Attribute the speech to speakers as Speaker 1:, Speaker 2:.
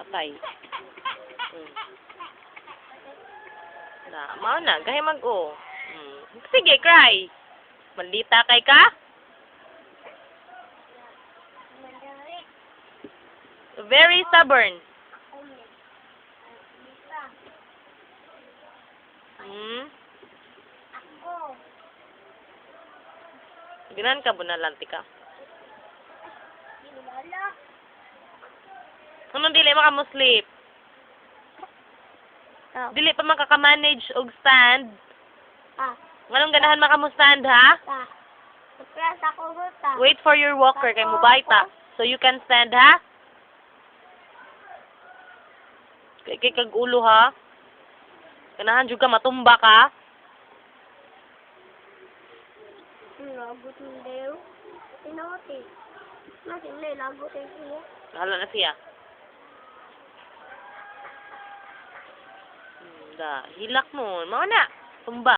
Speaker 1: Patay. Na, mao na, gahi mag-o. Sige, cry. Maldita kay ka? Very stubborn. Ginan ka bunalanti ka. Anong dili makamuslip?
Speaker 2: Oh.
Speaker 1: Dili pa makaka-manage og stand?
Speaker 2: Ah.
Speaker 1: Anong ganahan makamustand ha?
Speaker 2: Press ako ruta.
Speaker 1: Wait for your walker kay mubayta. So you can stand ha? Kay kag ulo ha? Ganahan jud ka matumba ka?
Speaker 2: Lagot ng dew. Tinote. Masin lagot ay siya.
Speaker 1: Hala na siya. Hilak mo. Mao na. Tumba.